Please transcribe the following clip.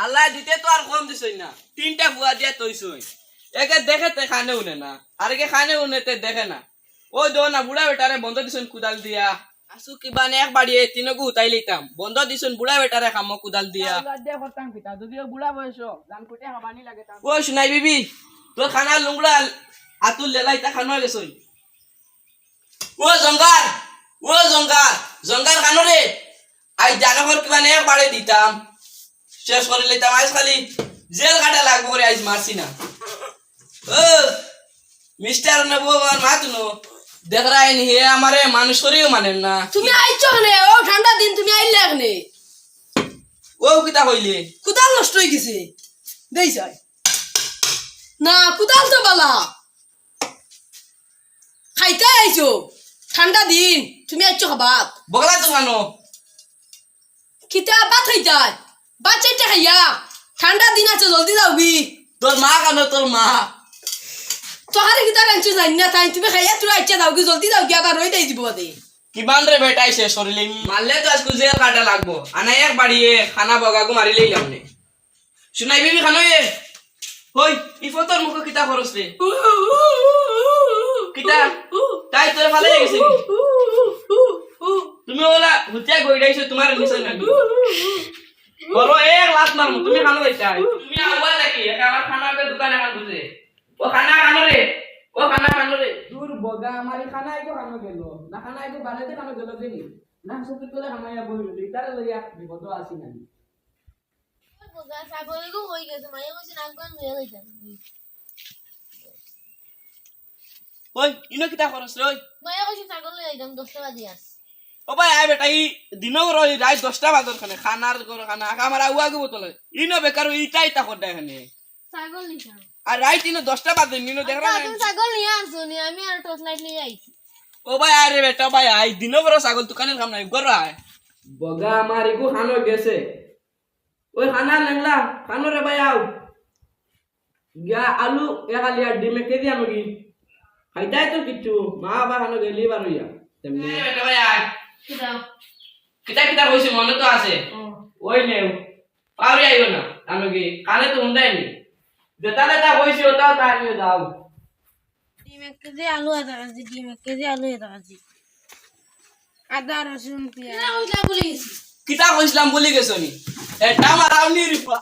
আল্লাহ দিতে তো আর কম দিছই না, তিনটা বুয়া দিয়া তৈছই। একে দেখে তে খানে উনে না, আর একে খানে উনে তে দেখে না। ওই দো না বুড়া বেটারে বন্ধ দিছুন কুদাল দিয়া। আসু কিবা নে এক বাড়িয়ে তিনগু উতাই লইতাম, বন্ধ দিছুন বুড়া বেটারে খামো কুদাল দিয়া। ও শুনাই বিবি, তোর খানা লুংড়া আতুল লেলাইতা খানো গেছই। ও জঙ্গার, ও জঙ্গার, জঙ্গার খানো রে। আই জানো কর কিবা নে এক বাড়ি দিতাম, শেষ করে লইতাম। আজ খালি জেল কাটা লাগবো রে, আজ মারছি না। ও মিস্টার নেবো আমার মাতুনো দেখ রাইনি হে আমারে মানুষ করিও মানেন না। তুমি আইছো নে, ও ঠান্ডা দিন তুমি আইলে নে। ও কিতা কইলে? কুদাল নষ্ট হয়ে গেছে দেই যাই না, কুদাল তো বালা খাইতে আইছো ঠান্ডা দিন তুমি আইছো খাবাত বগলা তো খানো কিতা ভাত খাইতাই ভাত চাইতে খাইয়া ঠান্ডা দিন আছে জলদি যাওবি। তোর মা কানো, তোর মা তোহারে কিতা রাঞ্চু জানি না তাই তুমি খাইয়া তুই আইছা যাওগি জলদি যাওগি, আবার রই দেই দিব দে। কিমান রে বেটাই শেষ করিলে মারলে তো আজকে জেল কাটা লাগবো। আনা এক বাড়িয়ে খানা বগাগু মারিলেই লামনে। শুনাই বিবি খানো এ হই ইফতর মুখ কিতা খরচ রে কিতা তাই তোর ভালো গেছে। তুমি ওলা হুতিয়া গইড়াইছো তোমার নিছাই না বড় এক লাত মারমু তুমি খানো যাইতাই। তুমি আওয়া নাকি আমার খানাকে দোকানে খান বুঝে ও খানা খানো রে, ও খানা খানো রে। দূর বগা আমারি খানা আইকো খানো গেল না, খানা আইকো বানাইতে খানো গেল দেনি না, সত্যি তোলে খামাইয়া বইল ইতারে লইয়া বিপদ আছে না। বগা ছাগলগো হই গেছে, মাইয়া কইছে নাকবান হয়ে গেছে। ওই ইনো কিতা খরচ রে? মাইয়া কইছে ছাগল লই আইতাম 10 টাকা দিয়াস। ও ভাই আই বেটা ই দিনও রই রাত 10টা বাজর খানে খানার গর খানা আমার আউয়া গো বতলে ইনো বেকার ইটা ইটা কর দেয় খানে ছাগল নিছাম আর রাত ইনো 10টা বাজে ইনো দেখ না। তুমি ছাগল নিয়া আসছো নি, আমি আর টর্চ লাইট লই আইছি। ও ভাই আরে বেটা ভাই আই দিনও বড় ছাগল দোকানের কাম নাই গর আয় বগা আমার ইগো খানো গেছে। ওই খানা লাগলা খানো রে ভাই আও গা আলু একালি আর ডিমে কেজি আনোগি খাইতাই তো কিচ্ছু মা বাবা খানো গেলি বারইয়া তেমনি বেটা ভাই আয় কিটা কিতা কিতা কইছি মনে তো আছে। ওই নেও পাউরি আইও না আনোগি কানে তো উন্ডাইনি যেটা যেটা কইছি ওটাও তা নিয়ে দাও। ডিম 1 কেজি আলু আধা কেজি, ডিম 1 কেজি আলু আধা কেজি, আদা রসুন পেঁয়াজ। কিতা কইছিলাম বলি গেছনি এটা মারাওনি রিপা।